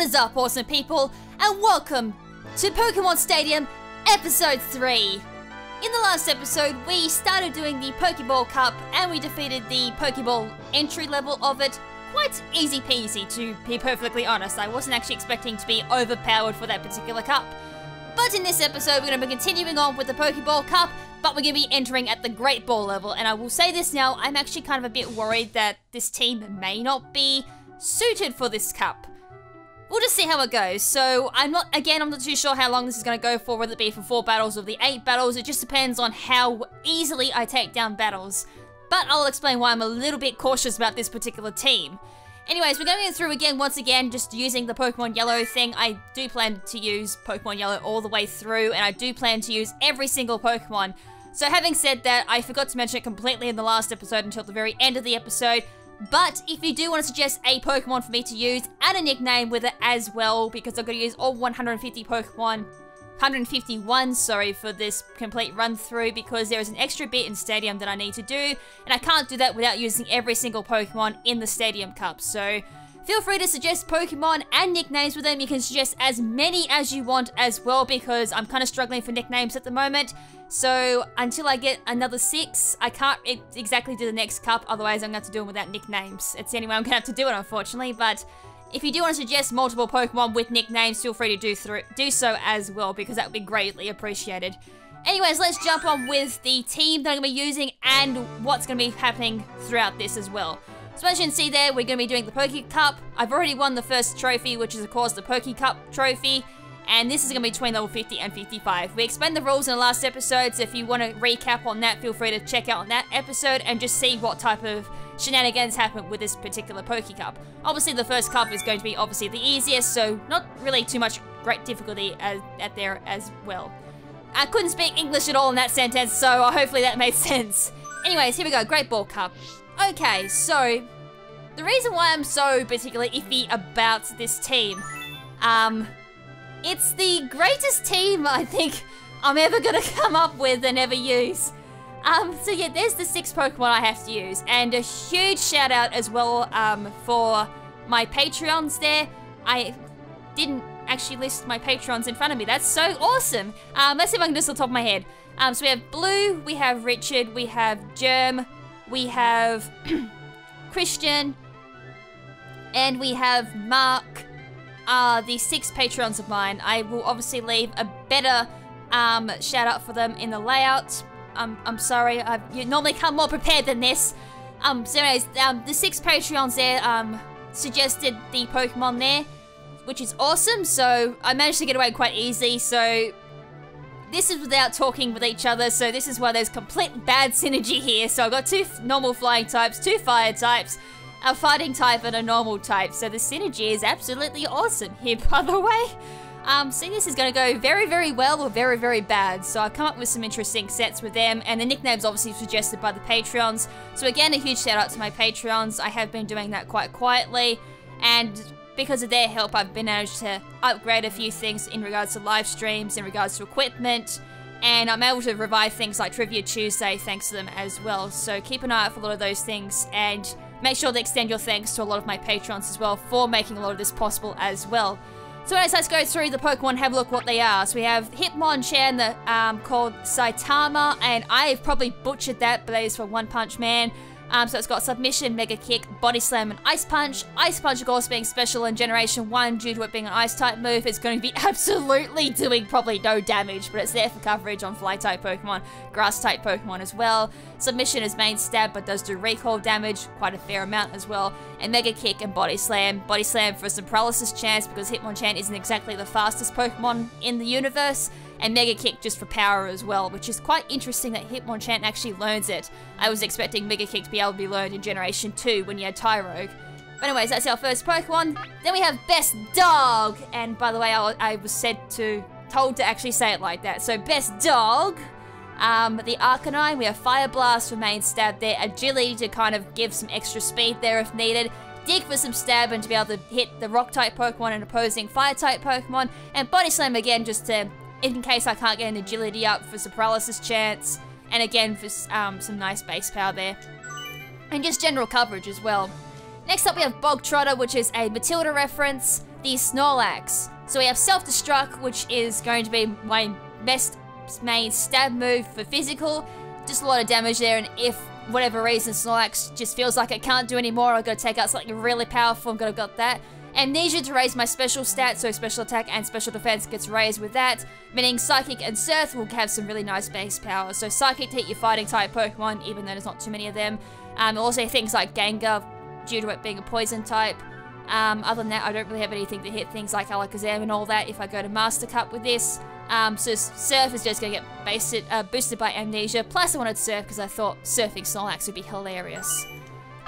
What is up, awesome people, and welcome to Pokemon Stadium Episode 3. In the last episode, we started doing the Pokeball Cup, and we defeated the Pokeball entry level of it. Quite easy peasy, to be perfectly honest. I wasn't actually expecting to be overpowered for that particular cup. But in this episode, we're going to be continuing on with the Pokeball Cup, but we're going to be entering at the Great Ball level. And I will say this now, I'm actually kind of a bit worried that this team may not be suited for this cup. We'll just see how it goes. So I'm not too sure how long this is going to go for, whether it be for 4 battles or the 8 battles. It just depends on how easily I take down battles. But I'll explain why I'm a little bit cautious about this particular team. Anyways, we're going through again, once again, just using the Pokemon Yellow thing. I do plan to use Pokemon Yellow all the way through, and I do plan to use every single Pokemon. So having said that, I forgot to mention it completely in the last episode until the very end of the episode. But if you do want to suggest a Pokemon for me to use, and a nickname with it as well, because I'm going to use all 151, sorry, for this complete run through, because there is an extra bit in Stadium that I need to do, and I can't do that without using every single Pokemon in the Stadium Cup. So feel free to suggest Pokemon and nicknames with them. You can suggest as many as you want as well, because I'm kind of struggling for nicknames at the moment. So until I get another 6, I can't exactly do the next cup, otherwise I'm going to have to do them without nicknames. It's the only way I'm going to have to do it, unfortunately. But if you do want to suggest multiple Pokemon with nicknames, feel free to do so as well, because that would be greatly appreciated. Anyways, let's jump on with the team that I'm going to be using and what's going to be happening throughout this as well. So as you can see there, we're going to be doing the Poke Cup. I've already won the first trophy, which is of course the Poke Cup trophy. And this is going to be between level 50 and 55. We explained the rules in the last episode, so if you want to recap on that, feel free to check out on that episode and just see what type of shenanigans happen with this particular Poke Cup. Obviously, the first cup is going to be obviously the easiest, so not really too much great difficulty at there as well. I couldn't speak English at all in that sentence, so hopefully that made sense. Anyways, here we go, Great Ball Cup. Okay, so the reason why I'm so particularly iffy about this team, it's the greatest team I think I'm ever gonna come up with and ever use. So yeah, there's the 6 Pokemon I have to use, and a huge shout out as well for my Patreons there. I didn't actually list my Patrons in front of me. That's so awesome. Let's see if I can do this off the top of my head. So we have Blue, we have Richard, we have Germ, we have Christian, and we have Mark. The 6 Patrons of mine. I will obviously leave a better shout out for them in the layout. I'm sorry, you normally come more prepared than this. So anyways, the 6 Patreons there suggested the Pokemon there, which is awesome. So I managed to get away quite easy. So this is without talking with each other. So this is why there's complete bad synergy here. So I've got 2 normal flying types, 2 fire types, a fighting type and a normal type, so the synergy is absolutely awesome here, by the way. So this is going to go very, very well or very, very bad. So I've come up with some interesting sets with them, and the nicknames obviously suggested by the Patreons. So again, a huge shout out to my Patreons. I have been doing that quite quietly, and because of their help, I've been able to upgrade a few things in regards to live streams, in regards to equipment, and I'm able to revive things like Trivia Tuesday thanks to them as well. So keep an eye out for a lot of those things, and make sure to extend your thanks to a lot of my Patrons as well for making a lot of this possible as well. So anyways, let's go through the Pokemon and have a look what they are. So we have Hitmonchan called Saitama, and I've probably butchered that, but that is for One Punch Man. So it's got Submission, Mega Kick, Body Slam, and Ice Punch. Ice Punch, of course, being special in Generation 1 due to it being an Ice-type move. It's going to be absolutely doing probably no damage, but it's there for coverage on Fly-type Pokemon, Grass-type Pokemon as well. Submission is main stab, but does do recoil damage, quite a fair amount as well. And Mega Kick and Body Slam. Body Slam for some paralysis chance, because Hitmonchan isn't exactly the fastest Pokemon in the universe. And Mega Kick just for power as well, which is quite interesting that Hitmonchan actually learns it. I was expecting Mega Kick to be able to be learned in Generation 2 when you had Tyrogue. But anyways, that's our first Pokemon. Then we have Best Dog, and by the way, I was told to actually say it like that. So Best Dog, the Arcanine, we have Fire Blast for main stab there, Agility to kind of give some extra speed there if needed, Dig for some stab and to be able to hit the Rock-type Pokemon and opposing Fire-type Pokemon, and Body Slam again just to, in case I can't get an Agility up, for some paralysis chance, and again for some nice base power there. And just general coverage as well. Next up we have Bog Trotter, which is a Matilda reference, the Snorlax. So we have Self-Destruct, which is going to be my best main stab move for physical. Just a lot of damage there, and if whatever reason Snorlax just feels like it can't do anymore, I've got to take out something really powerful, I'm gonna got that. Amnesia to raise my special stats, so special attack and special defense gets raised with that, meaning Psychic and Surf will have some really nice base power. So Psychic to hit your fighting type Pokemon, even though there's not too many of them. Also things like Gengar, due to it being a poison type. Other than that, I don't really have anything to hit things like Alakazam and all that if I go to Master Cup with this. So Surf is just going to get boosted by Amnesia, plus I wanted Surf because I thought surfing Snorlax would be hilarious.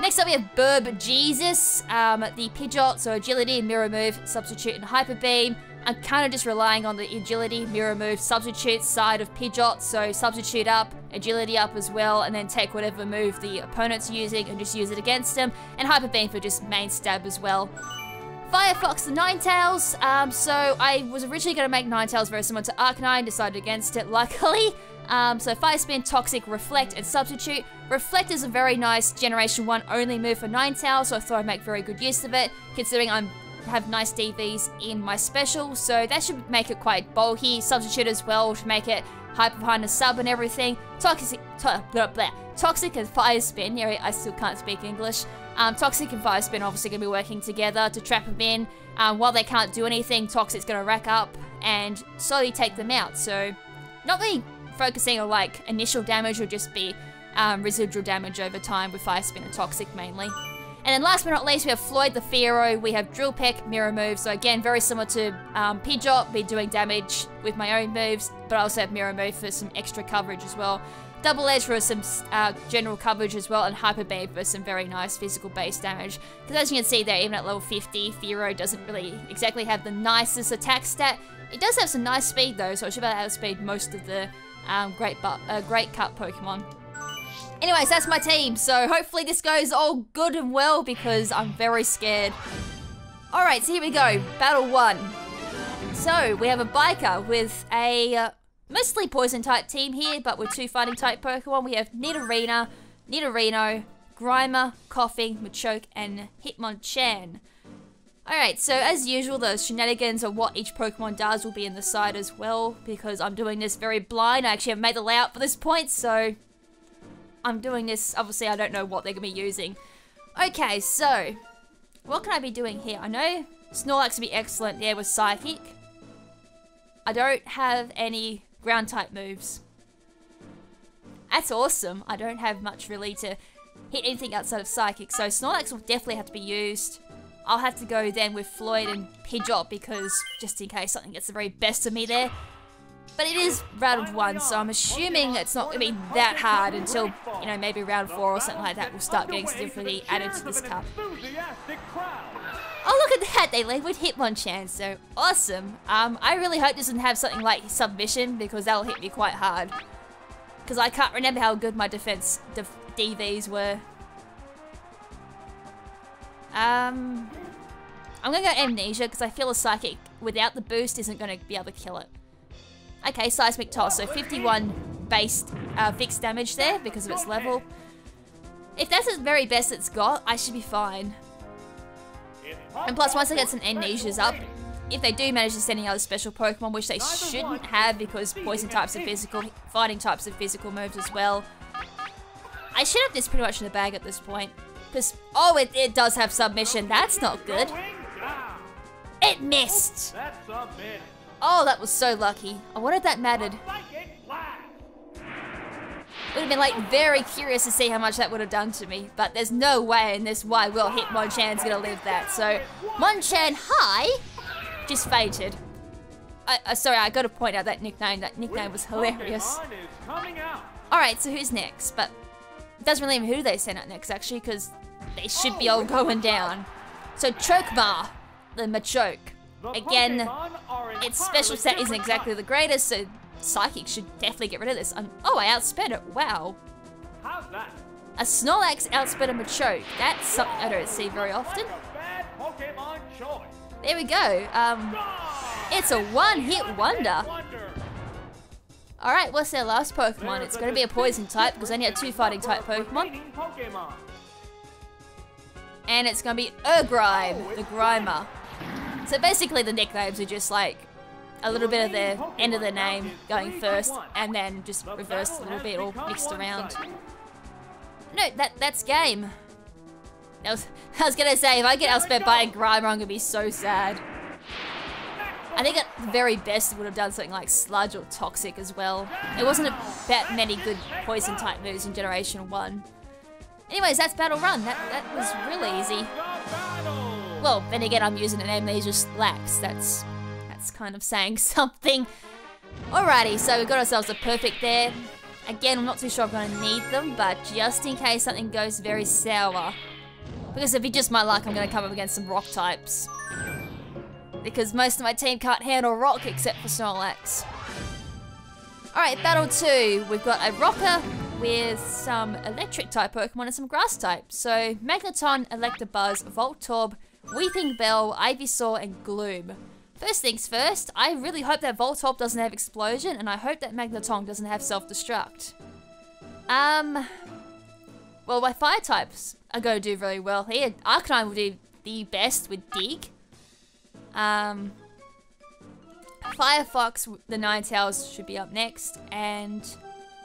Next up we have Burb Jesus, the Pidgeot, so Agility, Mirror Move, Substitute, and Hyper Beam. I'm kind of just relying on the Agility, Mirror Move, Substitute side of Pidgeot, so Substitute up, Agility up as well, and then take whatever move the opponent's using and just use it against them, and Hyper Beam for just main stab as well. Firefox the Ninetales, so I was originally going to make Ninetales very similar to Arcanine, decided against it luckily. So Fire Spin, Toxic, Reflect, and Substitute. Reflect is a very nice Generation 1 only move for Ninetales, so I thought I'd make very good use of it, considering I have nice DVs in my special, so that should make it quite bulky. Substitute as well to make it hyper behind the sub and everything. Toxic and Fire Spin, yeah, I still can't speak English. Toxic and Fire Spin are obviously going to be working together to trap them in. While they can't do anything, Toxic's going to rack up and slowly take them out, so not really focusing on like initial damage, will just be residual damage over time with Fire Spin and Toxic mainly. And then last but not least, we have Floyd the Fearow, we have Drill Peck, Mirror Move, so again, very similar to Pidgeot, be doing damage with my own moves, but I also have Mirror Move for some extra coverage as well. Double Edge for some general coverage as well, and Hyper Beam for some very nice physical base damage. Because as you can see there, even at level 50, Fearow doesn't really exactly have the nicest attack stat. It does have some nice speed though, so it should be able to outspeed most of the Great Cut Pokemon. Anyways, that's my team, so hopefully this goes all good and well because I'm very scared. Alright, so here we go, Battle 1. So, we have a Biker with a mostly Poison type team here, but with 2 Fighting type Pokemon. We have Nidorino, Grimer, Coughing, Machoke, and Hitmonchan. Alright, so as usual, the shenanigans of what each Pokemon does will be in the side as well, because I'm doing this very blind. I actually haven't made the layout for this point, so I'm doing this, obviously I don't know what they're going to be using. Okay, so, what can I be doing here? I know Snorlax would be excellent there with Psychic. I don't have any ground type moves. That's awesome. I don't have much really to hit anything outside of Psychic, so Snorlax will definitely have to be used. I'll have to go then with Floyd and Pidgeot because just in case something gets the very best of me there. But it is round 1, so I'm assuming it's not going to be that hard until, you know, maybe round 4 or something like that. We'll start getting some difficulty added to this cup. Oh, look at that! They lead with Hitmonchan, so awesome. I really hope this doesn't have something like Submission because that'll hit me quite hard. Because I can't remember how good my defense DVs were. I'm going to go Amnesia because I feel a Psychic without the boost isn't going to be able to kill it. Okay, Seismic Toss, so 51 base fixed damage there because of its level. If that's the very best it's got, I should be fine. And plus, once I get some Amnesias up, if they do manage to send any other special Pokemon, which they shouldn't have because Poison types are physical, Fighting types are physical moves as well, I should have this pretty much in the bag at this point. Because, oh, it does have Submission. That's not good. It missed. Oh, that was so lucky. I wonder if that mattered. Would have been like very curious to see how much that would have done to me, but there's no way in this wide world Hitmonchan's gonna live that. So, Monchan High just fainted. Sorry, I gotta point out that nickname. That nickname was hilarious. Alright, so who's next? But it doesn't really matter who they send out next actually, because they should be all going down. So Chokmar, the Machoke. Again, its special set isn't exactly the greatest, so Psychic should definitely get rid of this. Oh, I outsped it. Wow. A Snorlax outsped a Machoke. That's something I don't see very often. There we go. It's a one-hit wonder. Alright, what's their last Pokemon? It's going to be a Poison type because I only had 2 Fighting type Pokemon. And it's gonna be Grime, the Grimer. So basically the nicknames are just like a little bit of the end of the name going first and then just reversed a little bit, all mixed around. No, that's game. I was gonna say, if I get outsped by a Grimer, I'm gonna be so sad. I think at the very best it would have done something like Sludge or Toxic as well. There wasn't that many good poison type moves in Generation 1. Anyways, that's Battle Run. That was really easy. Well, then again, I'm using an Amnesia Lax. That's kind of saying something. Alrighty, so we've got ourselves a perfect there. Again, I'm not too sure I'm going to need them, but just in case something goes very sour. Because if it's just my luck, I'm going to come up against some rock types. Because most of my team can't handle rock except for Snorlax. Alright, Battle 2. We've got a Rocker with some electric type Pokemon and some grass type. So, Magneton, Electabuzz, Voltorb, Weeping Bell, Ivysaur, and Gloom. First things first, I really hope that Voltorb doesn't have Explosion, and I hope that Magneton doesn't have Self-Destruct. Well, my fire types are going to do really well here. Arcanine will do the best with Dig. Firefox, the Ninetales should be up next, and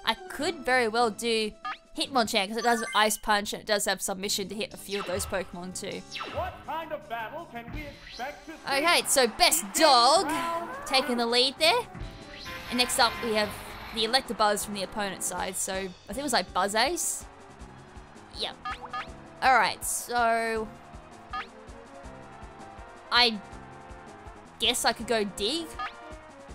I could very well do Hitmonchan because it does Ice Punch and it does have Submission to hit a few of those Pokemon too. What kind of battle can we expect to see? Okay, so Best Dog taking the lead there. And next up we have the Electabuzz from the opponent's side. So I think it was like Buzz Ace. Yep. Alright, so I guess I could go Dig.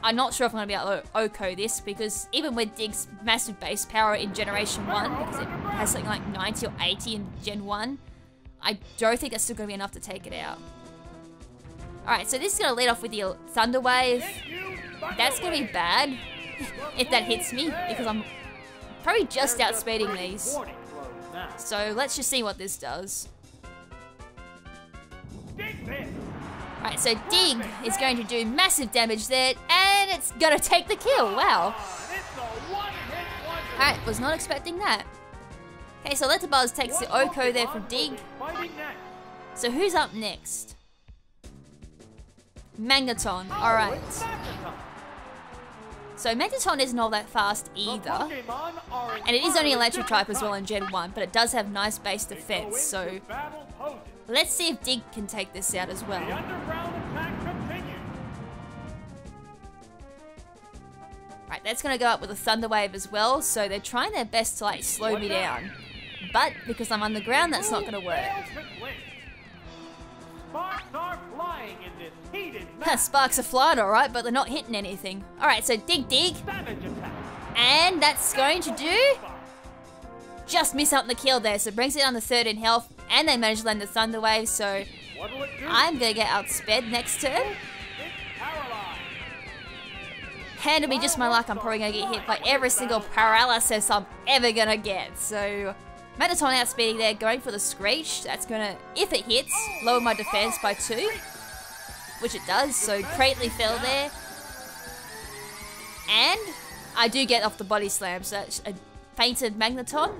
I'm not sure if I'm going to be able to OHKO this because even with Dig's massive base power in Generation 1, because it has something like 90 or 80 in Gen 1, I don't think that's still going to be enough to take it out. Alright, so this is going to lead off with the Thunder Wave. That's going to be bad if that hits me because I'm probably just outspeeding these. So let's just see what this does. Alright, so Dig is going to do massive damage there, and it's gonna take the kill, wow. Alright, was not expecting that. Okay, so Electabuzz takes the OHKO there from Dig. So who's up next? Magneton, alright. So Magneton isn't all that fast either. And it is only electric type as well in Gen 1, but it does have nice base defense, so let's see if Dig can take this out as well. Right, that's going to go up with a Thunder Wave as well, so they're trying their best to like slow me down. But because I'm underground, that's not going to work. Sparks are flying alright, but they're not hitting anything. Alright, so Dig. And that's going to do just miss out on the kill there, so it brings it down to 13 health, and they manage to land the Thunder Wave, so I'm gonna get outsped next turn. And it'll be just my luck, I'm probably gonna get hit by every single paralysis I'm ever gonna get. So Magneton outspeeding there, going for the Screech. That's gonna, if it hits, lower my defense by 2, which it does, so greatly fell there. And I do get off the Body Slam, so that's a fainted Magneton.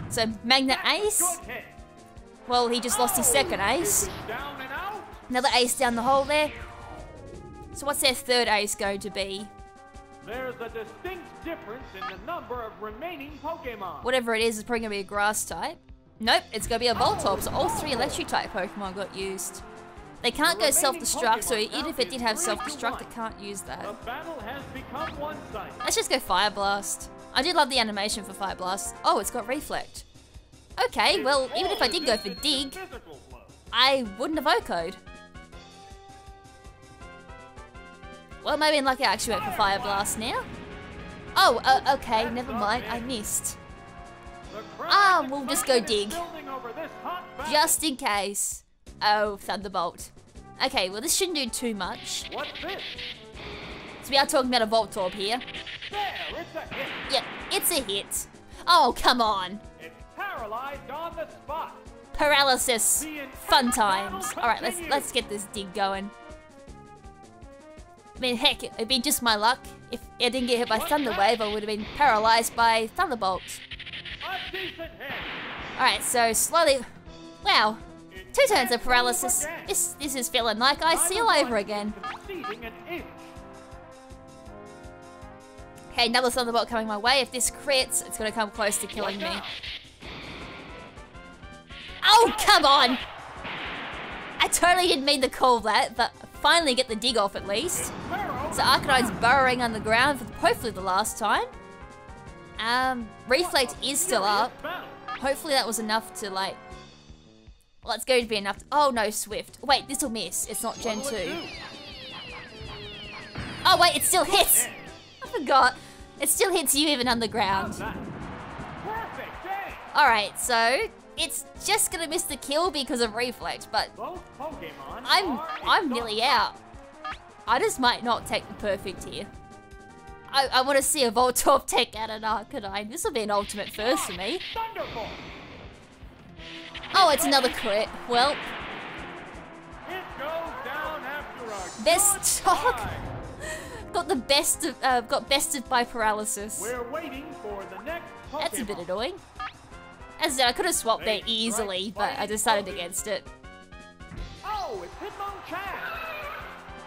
So Magnet Ace. Well, he just lost his second ace. Another ace down the hole there. So what's their third ace going to be? There's a distinct difference in the number of remaining Pokemon. Whatever it is probably going to be a grass type. Nope, it's going to be a Voltorb, so all 3 electric type Pokemon got used. They can't go self-destruct, so even if it did have self-destruct, it can't use that. The battle has become one-sided. Let's just go Fire Blast. I did love the animation for Fire Blast. Oh, it's got Reflect. Okay, well, even if I did go for Dig, I wouldn't have OHKO'd. Well, maybe in luck I actually went for Fire Blast now. Oh, okay, never mind, I missed. We'll just go Dig. Just in case. Oh, Thunderbolt. Okay, well this shouldn't do too much. So we are talking about a Voltorb here. Yep, it's a hit. Oh, come on. It's paralyzed on the spot. Paralysis. Fun times. Alright, let's get this Dig going. I mean, heck, it'd be just my luck. If I didn't get hit by Thunder Wave, I would have been paralyzed by Thunderbolt. Alright, so slowly Wow. 2 turns of paralysis. This is feeling like I see all over again. Okay, another Thunderbolt coming my way. If this crits, it's going to come close to killing me. Oh, come on! I totally didn't mean to call that, but finally get the dig off at least. So Arcanine's burrowing underground for hopefully the last time. Reflect is still up. Hopefully that was enough to like... Well, it's going to be enough to... Oh no, Swift. Wait, this'll miss. It's not Gen 2. Oh wait, it still hits! I forgot. It still hits you even underground. Alright, so... It's just gonna miss the kill because of Reflect, but... I'm nearly out. I just might not take the perfect here. I want to see a Voltorb take out an Arcanine. This will be an ultimate first for me. Oh, it's another crit. Well, best stock. Got the best of, got bested by paralysis. We're waiting for the next Pokemon. That's a bit annoying. As I said, I could have swapped there easily, but I decided against it. Oh, it's Hitmonchan.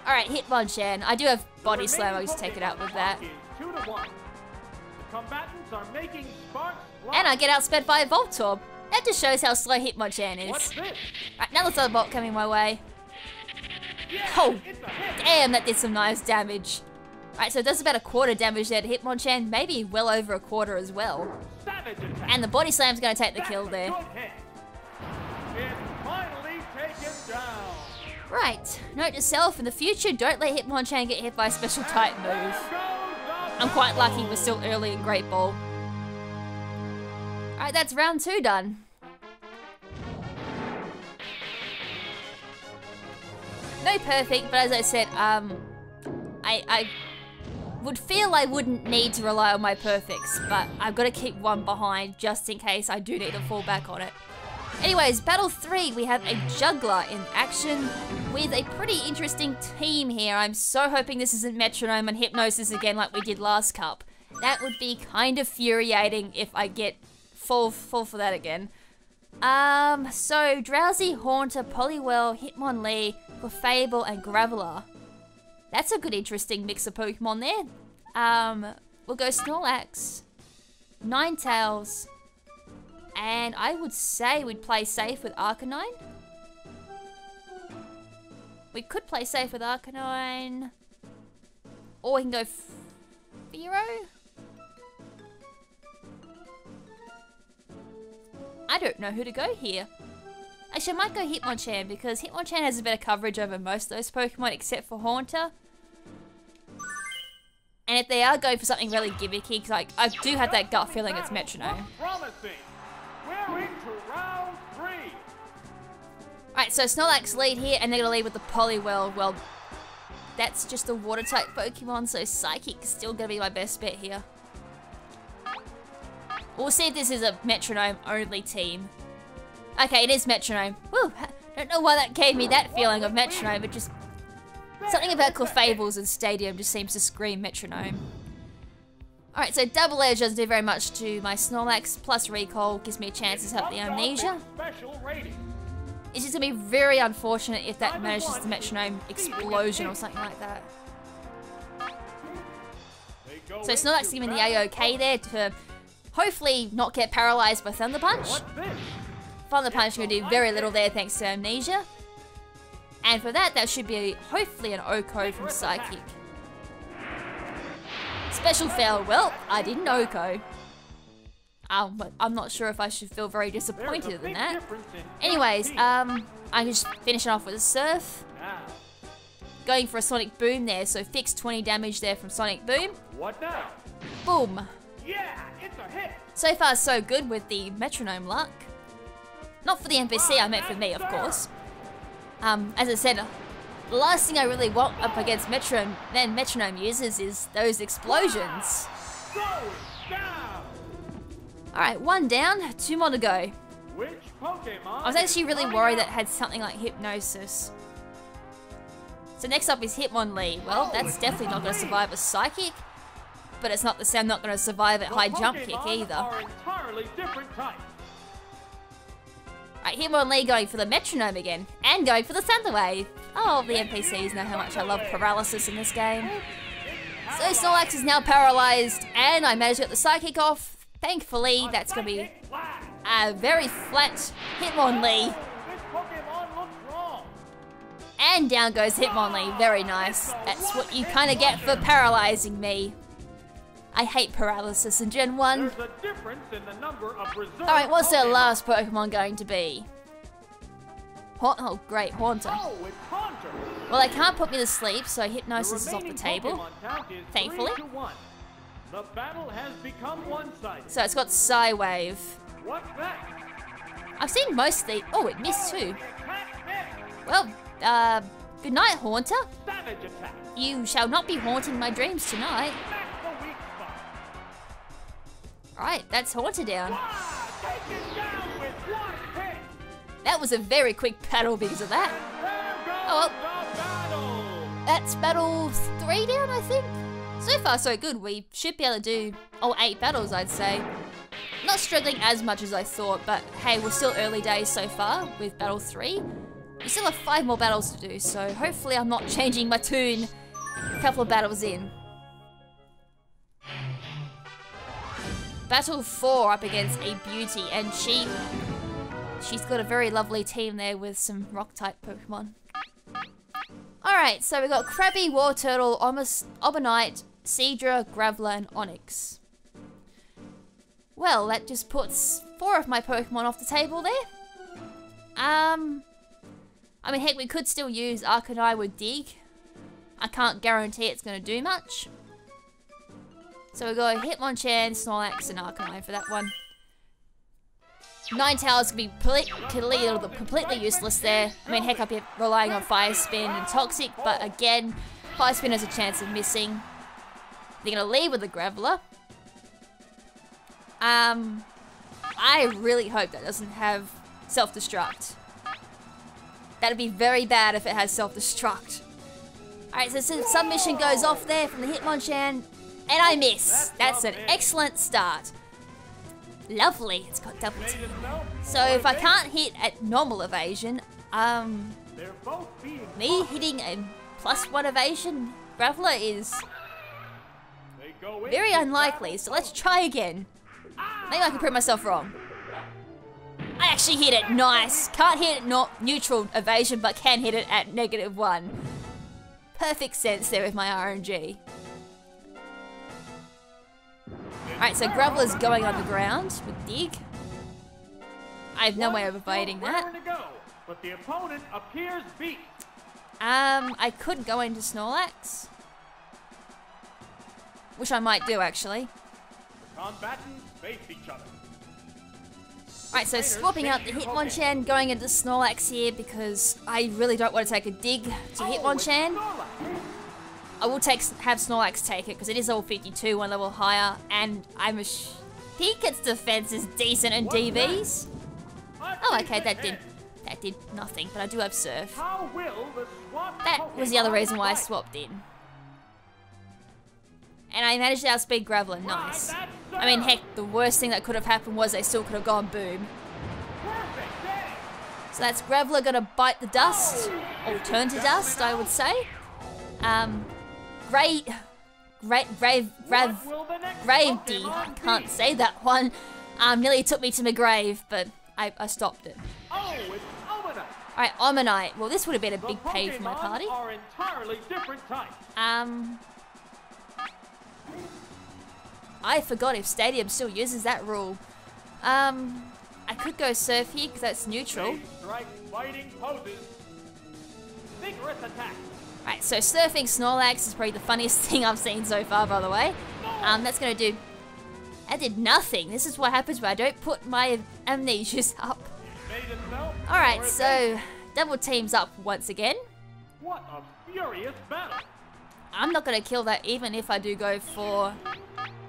Alright, Hitmonchan. I do have Body Slam, I'll just take it out with that. 2-1. The combatants are making sparks fly. And I get outsped by a Voltorb. That just shows how slow Hitmonchan is. What's this? Right, another Thunderbolt coming my way. Yeah, Oh, it's a hit. damn, that did some nice damage. Right, so it does about a quarter damage there to Hitmonchan, maybe well over a quarter as well. Savage attack. And the Body Slam's going to take the kill there. Good hit. It's finally taken down. Right, note to self, in the future, don't let Hitmonchan get hit by a special type move. I'm quite lucky we're still early in Great Ball. Alright, that's round 2 done. No perfect, but as I said, I would feel I wouldn't need to rely on my perfects, but I've got to keep one behind just in case I do need to fall back on it. Anyways, Battle 3, we have a Juggler in action with a pretty interesting team here. I'm so hoping this isn't Metronome and Hypnosis again like we did last cup. That would be kind of infuriating if I get fall for that again. So Drowsy, Haunter, Poliwhirl, Hitmonlee, Clefable, and Graveler. That's a good interesting mix of Pokemon there. We'll go Snorlax, Ninetales, and I would say we'd play safe with Arcanine. We could play safe with Arcanine. Or we can go Fearow. I don't know who to go here. Actually, I might go Hitmonchan because Hitmonchan has a better coverage over most of those Pokemon except for Haunter. And if they are going for something really gimmicky, because like, I do have that gut feeling it's Metronome. Promising. We're into round 3. Right, so Snorlax lead here, and they're going to lead with the Poliwhirl. Well, that's just a Water-type Pokemon, so Psychic is still going to be my best bet here. We'll see if this is a Metronome-only team. Okay, it is Metronome. Woo! Don't know why that gave me that feeling of Metronome, but just... something about Clefables and Stadium just seems to scream Metronome. Alright, so Double Edge doesn't do very much to my Snorlax, plus Recall gives me a chance to help the Amnesia. It's just going to be very unfortunate if that manages the Metronome Explosion or something like that. So Snorlax giving the AOK there to hopefully not get paralyzed by Thunder Punch. Thunder Punch going to do very little there thanks to Amnesia. And for that, that should be hopefully an OHKO from Psychic. Special fail. Well, I didn't OHKO. But I'm not sure if I should feel very disappointed in that. Anyways, I'm just finishing off with a Surf. Going for a Sonic Boom there, so fixed 20 damage there from Sonic Boom. What now? Boom. Yeah, it's a hit. So far, so good with the Metronome luck. Not for the NPC, I meant for me, of course. As I said, the last thing I really want up against Metronome users is those explosions. Alright, 1 down, 2 more to go. Which Pokemon I was actually really worried that it had something like Hypnosis. So next up is Hitmonlee. Well, that's definitely not going to survive a Psychic, but it's not the same, not going to survive a high jump kick either. Are entirely different types. Right, Hitmonlee going for the metronome again, and going for the Thunderwave. Oh, the NPCs know how much I love paralysis in this game. So Snorlax is now paralyzed, and I managed to get the Psychic off. Thankfully, that's going to be a very flat Hitmonlee. And down goes Hitmonlee, very nice. That's what you kind of get for paralyzing me. I hate paralysis in Gen 1. Alright, what's their last Pokemon going to be? Oh, great, Haunter. Well, they can't put me to sleep, so Hypnosis is off the table. Thankfully. The battle has become one-sided. So it's got Psywave. What's that? I've seen most of the... Oh, it missed too. Well, good night, Haunter. Savage attack. You shall not be haunting my dreams tonight. That's the weak spot. Alright, that's Haunter down. Take it down with one hit. That was a very quick battle because of that. There goes the battle. That's battle 3 down, I think. So far, so good. We should be able to do 8 battles, I'd say. Not struggling as much as I thought, but hey, we're still early days so far with battle 3. We still have 5 more battles to do, so hopefully I'm not changing my tune a couple of battles in. Battle 4 up against a beauty, and she's got a very lovely team there with some rock-type Pokemon. Alright, so we got Krabby, Wartortle, Obanite, Seadra, Graveler, and Onix. Well, that just puts 4 of my Pokemon off the table there. I mean, heck, we could still use Arcanine with Dig. I can't guarantee it's going to do much. So we go Hitmonchan, Snorlax, and Arcanine for that one. Ninetales could be completely useless there. I mean, heck, I'd be relying on Fire Spin and Toxic, but again, Fire Spin has a chance of missing. They're going to leave with the Graveler. I really hope that doesn't have Self-Destruct. That'd be very bad if it has Self-Destruct. Alright, so submission goes off there from the Hitmonchan, and I miss. That's an excellent start. Lovely, it's got double team. So if I can't hit at normal evasion, me hitting a +1 evasion Graveler is very unlikely, so let's try again. Maybe I can prove myself wrong. I actually hit it, nice. Can't hit it not neutral evasion, but can hit it at -1. Perfect sense there with my RNG. Alright, so Graveler's going underground with Dig. I have no way of evading that. But the opponent appears beat. I could go into Snorlax. Which I might do, actually. Combatants face each other. Alright, so swapping out the Hitmonchan, going into Snorlax here because I really don't want to take a Dig to Hitmonchan. I will have Snorlax take it because it is level 52, 1 level higher, and I think its defense is decent in DBs. Oh, okay, that did nothing, but I do have Surf. That was the other reason why I swapped in. And I managed to outspeed Graveler, nice. I mean, heck, the worst thing that could have happened was they still could have gone boom. So that's Graveler gonna bite the dust, or turn to dust, I would say. Gravedy, I can't say that one. Nearly took me to my grave, but I stopped it. Alright, Omanite. Well, this would have been a big pay for my party. I forgot if Stadium still uses that rule. I could go Surf here because that's neutral. Right, so Surfing Snorlax is probably the funniest thing I've seen so far, by the way. That's gonna do... That did nothing. This is what happens when I don't put my Amnesias up. Alright, so double teams up once again. What a furious battle! I'm not gonna kill that even if I do go for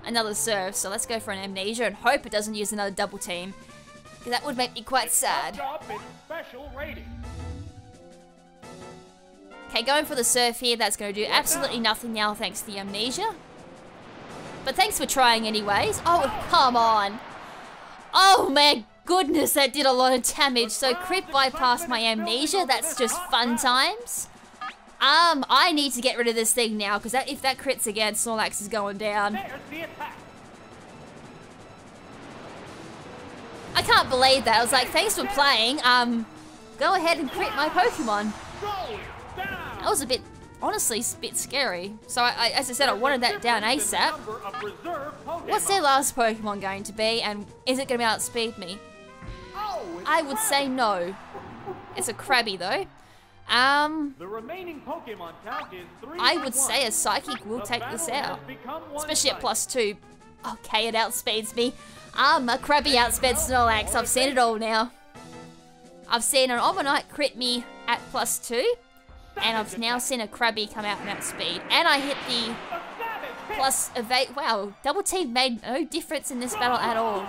another Surf, so let's go for an Amnesia and hope it doesn't use another double team. Because that would make me quite sad. Okay, going for the Surf here, that's going to do absolutely nothing now thanks to the Amnesia. But thanks for trying anyways. Oh, come on. Oh my goodness, that did a lot of damage. So crit bypassed my amnesia. That's just fun times. I need to get rid of this thing now, because if that crits again, Snorlax is going down. I can't believe that. I was like, thanks for playing. Go ahead and crit my Pokemon. That was a bit, honestly, a bit scary. So as I said, I wanted that down ASAP. What's their last Pokemon going to be, and is it going to outspeed me? I would say no. It's a Krabby though. The remaining Pokemon count is 3 I would say a Psychic will take this out, especially at +2. Okay, it outspeeds me. A Krabby outsped Snorlax. I've seen it all now. I've seen an Omanite crit me at +2, and I've now seen a Krabby come out and outspeed. And I hit the plus evade. Wow, double team made no difference in this battle at all.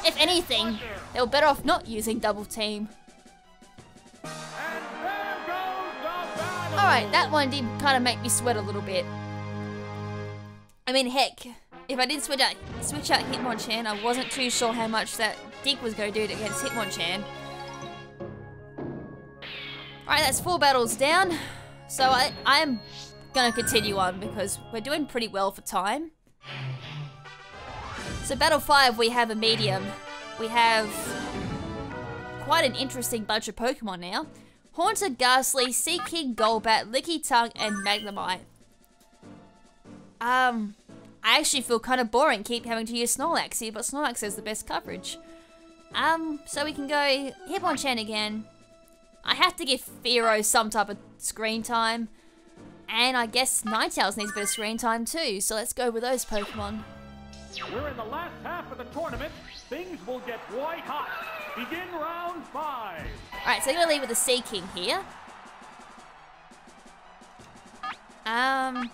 If anything, they were better off not using double team. Alright, that one did kind of make me sweat a little bit. I mean, heck, if I did switch out Hitmonchan, I wasn't too sure how much that dig was going to do against Hitmonchan. Alright, that's 4 battles down. So I'm going to continue on because we're doing pretty well for time. So battle 5, we have a medium. We have quite an interesting bunch of Pokemon now. Haunter, Ghastly, Seaking, Golbat, Licky Tongue, and Magnemite. I actually feel kind of boring keep having to use Snorlax here, but Snorlax has the best coverage. So we can go Hitmonchan again. I have to give Fearow some type of screen time. And I guess Ninetales needs a bit of screen time too, so let's go with those Pokemon. We're in the last half of the tournament. Things will get white hot. Begin round 5. Alright, so I'm going to leave with the Seaking here. I'm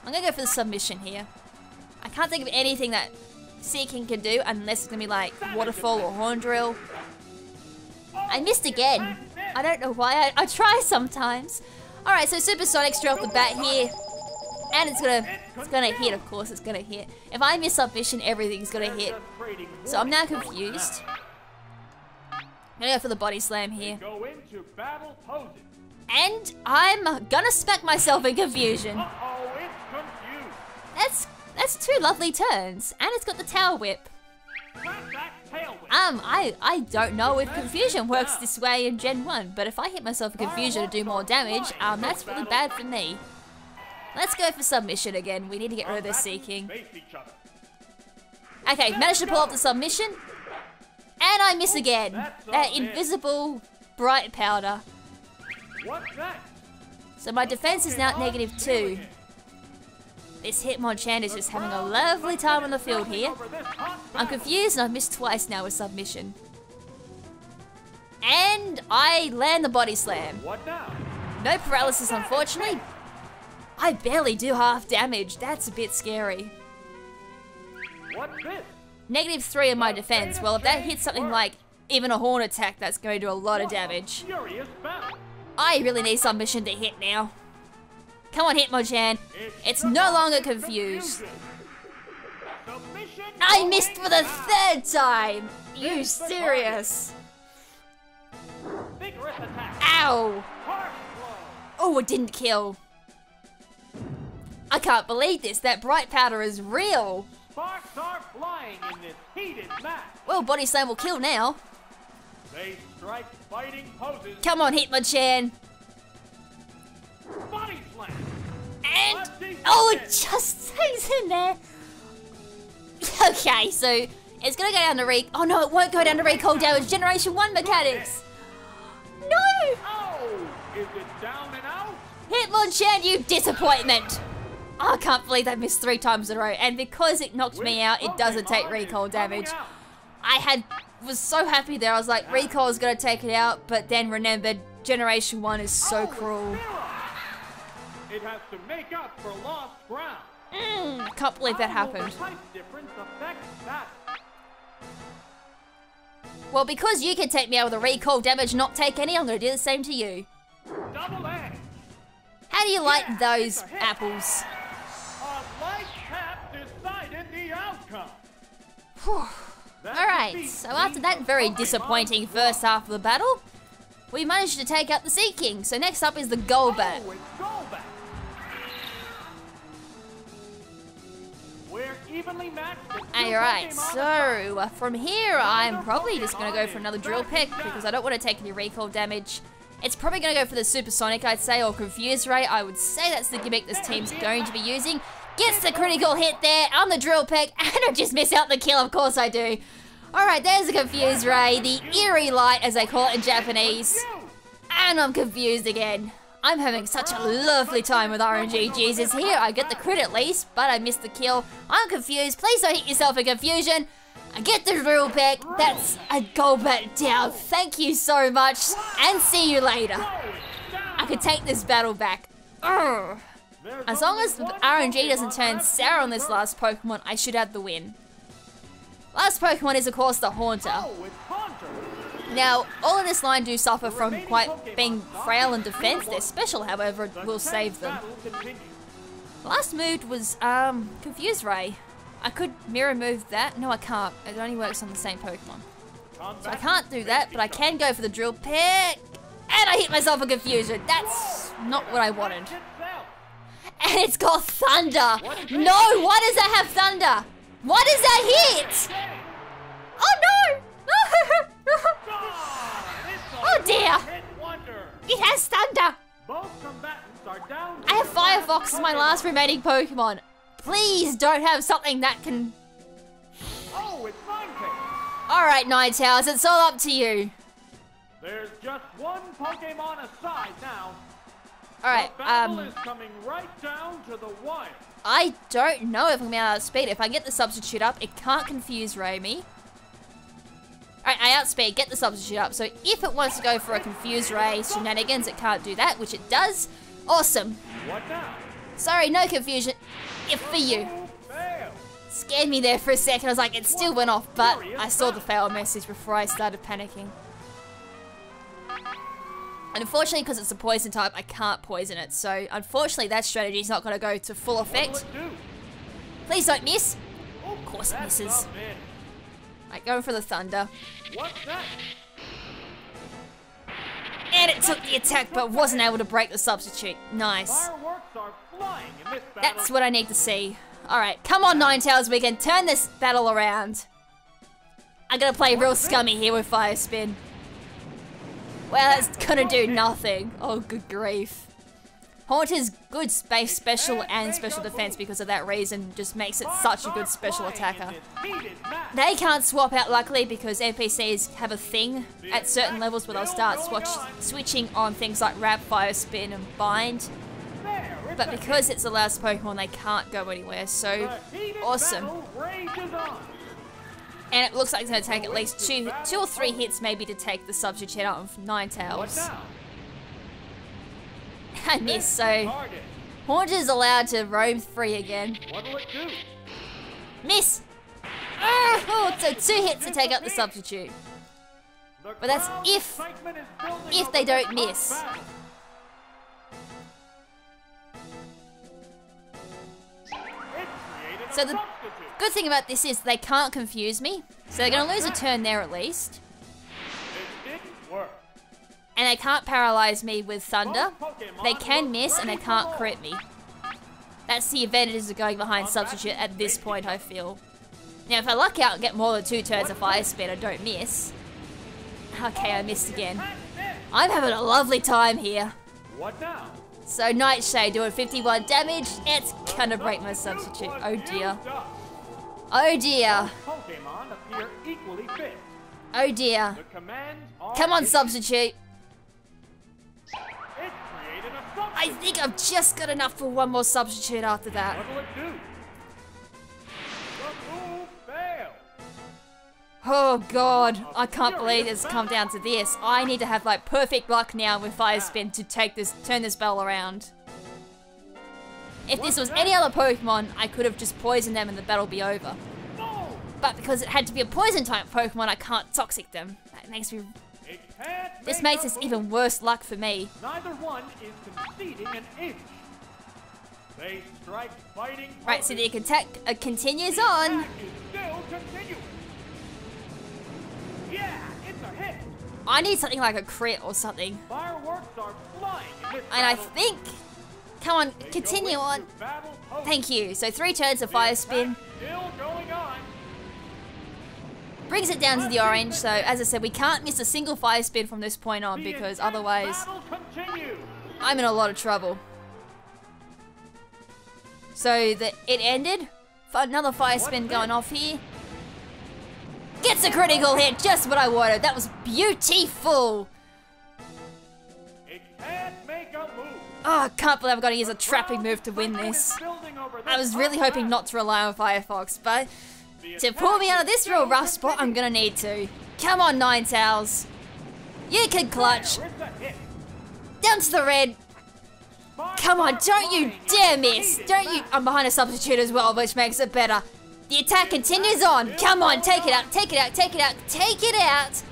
going to go for the submission here. I can't think of anything that Seaking can do unless it's going to be like Waterfall or Horn Drill. I missed again. I don't know why. I try sometimes. Alright, so Supersonic straight off the bat here. And it's gonna hit, of course, it's gonna hit. If I miss submission, everything's gonna hit. So I'm now confused. I'm gonna go for the Body Slam here. And I'm gonna smack myself in confusion. That's 2 lovely turns. And it's got the Tail Whip. I don't know if confusion works this way in Gen 1, but if I hit myself in confusion to do more damage, that's really bad for me. Let's go for submission again. We need to get rid of this Seaking. Okay, managed to pull off the submission. And I miss again. That invisible bright powder. So my defense is now at -2. This Hitmonchan is just having a lovely time on the field here. I'm confused and I've missed twice now with submission. And I land the Body Slam. No paralysis, unfortunately. I barely do half damage. That's a bit scary. -3 in my defense. Well, if that hits something like even a Horn attack, that's going to do a lot of damage. I really need submission to hit now. Come on, Hitmonchan. It's no longer confused. I missed for the 3rd time. You serious? Ow. Oh, it didn't kill. I can't believe this. That bright powder is real. Sparks are flying in this heated match. Well, Body Slam will kill now. They strike fighting poses. Come on, Hitmonchan. Body Slam. And oh, it just stays in there. Okay, so it's gonna go down to oh no, it won't go down to recall damage. Generation 1 mechanics. No. Oh, is it down and out? Hitmonchan, you disappointment. Oh, I can't believe that missed 3 times in a row. And because it knocked me out, it doesn't take recall damage. I was so happy there. I was like, recall is going to take it out, but then remembered Generation 1 is so cruel. It has to make up for lost ground. I can't believe that happened. Well, because you can take me out with a recall damage, not take any, I'm going to do the same to you. Double A. How do you like those apples? A light tap decided Alright, so after that very disappointing first half of the battle, we managed to take out the Sea King. So next up is the Golbat. Alright, so from here I'm probably just going to go for another Drill Peck because I don't want to take any recoil damage. It's probably going to go for the Supersonic, I'd say, or Confuse Ray. I would say that's the gimmick this team's going to be using. Gets the critical hit there on the Drill Peck, and I just miss out the kill, of course I do. Alright, there's the Confuse Ray, the Eerie Light as they call it in Japanese. And I'm confused again. I'm having such a lovely time with RNG. Jesus, here I get the crit at least, but I missed the kill. I'm confused. Please don't hit yourself in confusion. I get the Drill Peck. That's a Golbat down. Thank you so much, and see you later. I could take this battle back. Urgh. As long as RNG doesn't turn sour on this last Pokemon, I should have the win. Last Pokemon is, of course, the Haunter. Now, all of this line do suffer from quite being frail in defense. Their special, however, will save them. Last move was Confuse Ray. I could mirror move that. No, I can't. It only works on the same Pokemon. So I can't do that, but I can go for the Drill Peck. And I hit myself in confusion. That's not what I wanted. And it's got Thunder. No, why does that have Thunder? Why does that hit? Oh no! Oh dear! It has Thunder! I have Firefox as my last remaining Pokemon. Please don't have something that can... Alright, Ninetales, it's all up to you. There's just one Pokemon aside now. Alright, is coming right down to the wire. I don't know if I'm out of speed. If I get the substitute up, it can't Confuse Ray me. Alright, I outspeed, get the substitute up. So if it wants to go for a Confuse Ray shenanigans, it can't do that, which it does. Awesome. What now? Sorry, no confusion. If for you. Scared me there for a second. I was like, it still went off, but I saw the fail message before I started panicking. And unfortunately, because it's a poison type, I can't poison it. So, unfortunately, that strategy is not going to go to full effect. Please don't miss. Of course it misses. Right, going for the Thunder. And it took the attack, but wasn't able to break the substitute. Nice. That's what I need to see. Alright, come on, Ninetales, we can turn this battle around. I'm going to play real scummy here with Fire Spin. Well, that's gonna do nothing. Oh, good grief. Haunter's good space special and special defense because of that reason just makes it such a good special attacker. They can't swap out luckily because NPCs have a thing at certain levels where they'll start switching on things like Wrap, Fire Spin and Bind. But because it's the last Pokemon, they can't go anywhere, so awesome. And it looks like it's going to take at least two or three hits maybe to take the substitute out of Ninetales. I missed, so Haunter's allowed to roam free again. Miss! Oh, so 2 hits to take out the substitute. But that's if they don't miss. So the good thing about this is they can't confuse me. So they're going to lose a turn there at least. And they can't paralyze me with Thunder. They can miss and they can't crit me. That's the advantages of going behind substitute at this point, I feel. Now if I luck out and get more than 2 turns of Fire Spin, I don't miss. Okay, I missed again. I'm having a lovely time here. What now? So Nightshade doing 51 damage. It's gonna break my substitute. Oh dear. Oh dear. Oh dear. Come on, substitute. I think I've just got enough for one more substitute after that. Oh god, I can't believe it's come down to this. I need to have like perfect luck now with Fire Spin to turn this battle around. If this was any other Pokemon, I could have just poisoned them and the battle be over. But because it had to be a poison type Pokemon, I can't toxic them. That makes me... This makes this even worse luck for me. Neither one is conceding an inch. They strike fighting. Right, so the attack continues on. Yeah, it's a hit. I need something like a crit or something. Fireworks are flying in this And I battle. think... Come on, continue on. Thank you. So 3 turns of fire spin. Still going on. Brings it down to the orange. So as I said, we can't miss a single fire spin from this point on because otherwise I'm in a lot of trouble. So it ended. Another fire spin going off here. Gets a critical hit, just what I wanted. That was beautiful. It can't make a move. Oh, I can't believe I've got to use a trapping move to win this. I was really hoping not to rely on Firefox, but to pull me out of this real rough spot, I'm gonna need to. Come on, Ninetales. You can clutch. Down to the red. Come on, don't you dare miss. Don't you... I'm behind a substitute as well, which makes it better. The attack continues on. Come on, take it out, take it out, take it out, take it out.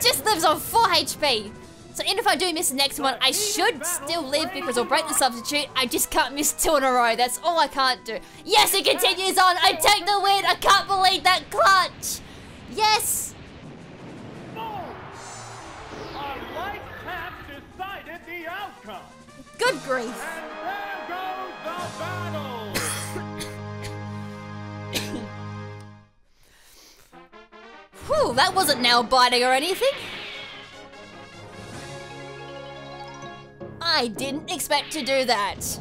Just lives on 4 HP. So even if I do miss the next one, I should still live because I'll break the substitute. I just can't miss 2 in a row. That's all I can't do. Yes, it continues on. I take the win. I can't believe that clutch. Yes. The outcome. Good grief. And there goes the battle. Whew, that wasn't nail biting or anything. I didn't expect to do that.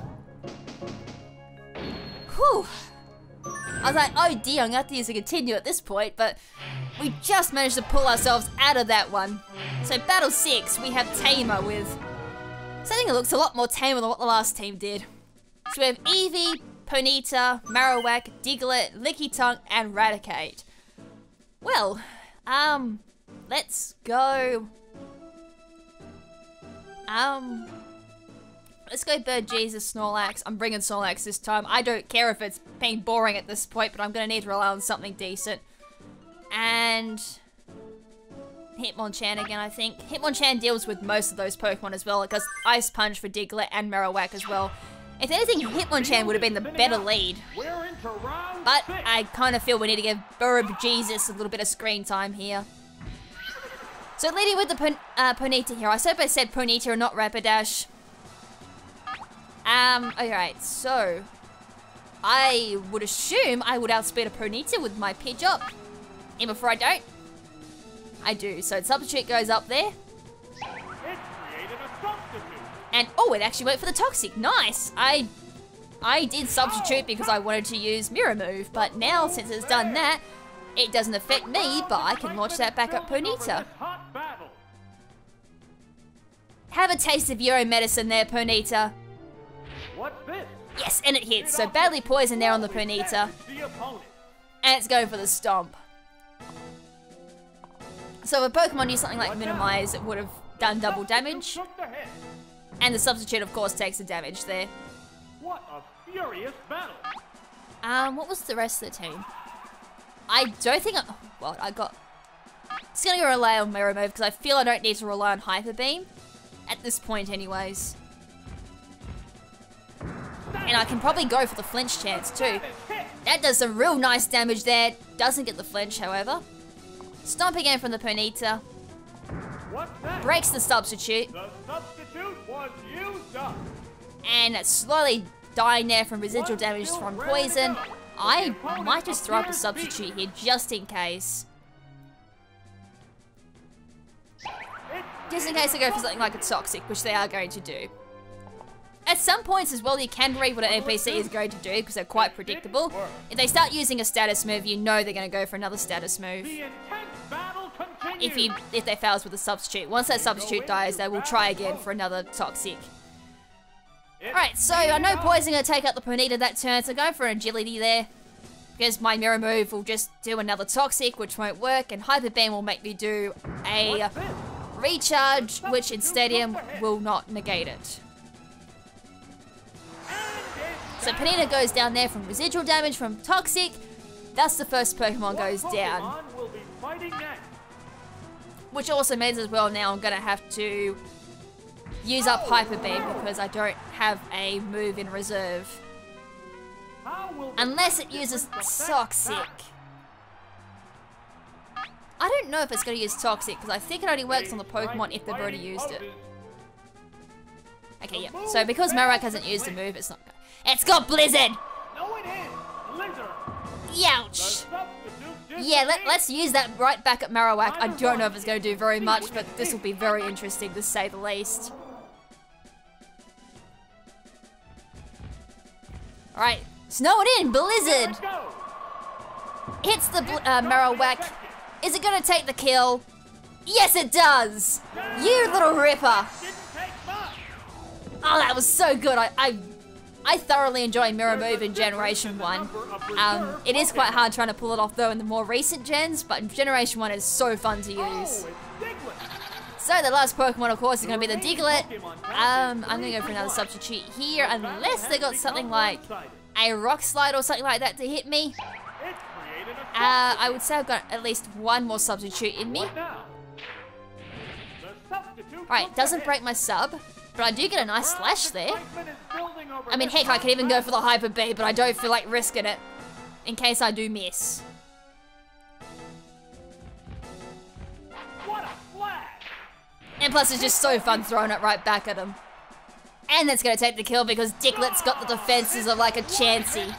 Whew. I was like, oh dear, I'm gonna have to use a continue at this point, but we just managed to pull ourselves out of that one. So battle 6, we have Tamer with something that looks a lot more tamer than what the last team did. So we have Eevee, Ponyta, Marowak, Diglett, Licky Tongue, and Raticate. Well, let's go. Let's go Bird Jesus, Snorlax. I'm bringing Snorlax this time. I don't care if it's being boring at this point, but I'm gonna need to rely on something decent. And Hitmonchan again, I think. Hitmonchan deals with most of those Pokemon as well. It does Ice Punch for Diglett and Marowak as well. If anything, Hitmonchan would have been the better lead. But I kind of feel we need to give Bird Jesus a little bit of screen time here. So leading with the Ponyta here. I hope I said Ponyta and not Rapidash. Alright, so I would assume I would outspeed a Ponyta with my Pidgeot. And before I don't, I do. So the substitute goes up there. It created a substitute. And oh, it actually went for the Toxic. Nice. I did substitute because I wanted to use Mirror Move, but now since it's done that, it doesn't affect me, but I can launch that back up Ponyta. Have a taste of your own medicine there, Ponyta. What's this? Yes, and it hits. So badly poisoned there on the Ponyta. And it's going for the Stomp. So if a Pokemon used something like Minimize, it would have done double damage. And the substitute, of course, takes the damage there. What a furious battle! What was the rest of the team? I don't think well, I got... It's gonna rely on Mirror Move, because I feel I don't need to rely on Hyper Beam. At this point, anyways. And I can probably go for the flinch chance, too. That does some real nice damage there. Doesn't get the flinch, however. Stomp again from the Ponyta. Breaks the substitute. The substitute was used up. And it's slowly dying there from residual damage from poison. I might just throw up a substitute here just in case. Just in case I go for something like a Toxic, which they are going to do. At some points as well, you can read what an NPC is going to do because they're quite predictable. If they start using a status move, you know they're going to go for another status move. If they fails with a substitute. Once that substitute dies, they will try again for another Toxic. Alright, so I know Poison going to take out the Ponyta that turn, so go for an Agility there. Because my Mirror Move will just do another Toxic, which won't work, and Hyper Beam will make me do a Recharge, which in Stadium will not negate it. So Ponyta goes down there from residual damage from Toxic. Thus the first Pokemon goes down. Which also means as well now I'm going to have to use up Hyper Beam because I don't have a move in reserve. Unless it uses Toxic. I don't know if it's going to use Toxic, because I think it only works on the Pokemon if they've already used it. Okay, yeah. So because Marowak hasn't used a move, it's not good. It's got Blizzard! No, it is Blizzard. Youch! Yeah, let's use that right back at Marowak. I don't know if it's going to do very much, but this will be very interesting to say the least. Alright, snow it in, Blizzard! Hits the Marowak. Is it going to take the kill? Yes, it does! You little ripper! Oh, that was so good. I thoroughly enjoy Mirror Move in Generation 1. It is quite hard trying to pull it off though in the more recent gens, but Generation 1 is so fun to use. So the last Pokemon, of course, is going to be the Diglett. I'm going to go for another substitute here, unless they got something like a Rock Slide or something like that to hit me. I would say I've got at least one more substitute in me. Alright, doesn't break my sub, but I do get a nice slash there. I mean, heck, I could even go for the Hyper B, but I don't feel like risking it in case I do miss. And plus, it's just so fun throwing it right back at him. And that's going to take the kill because Diglett's got the defenses of like a Chansey.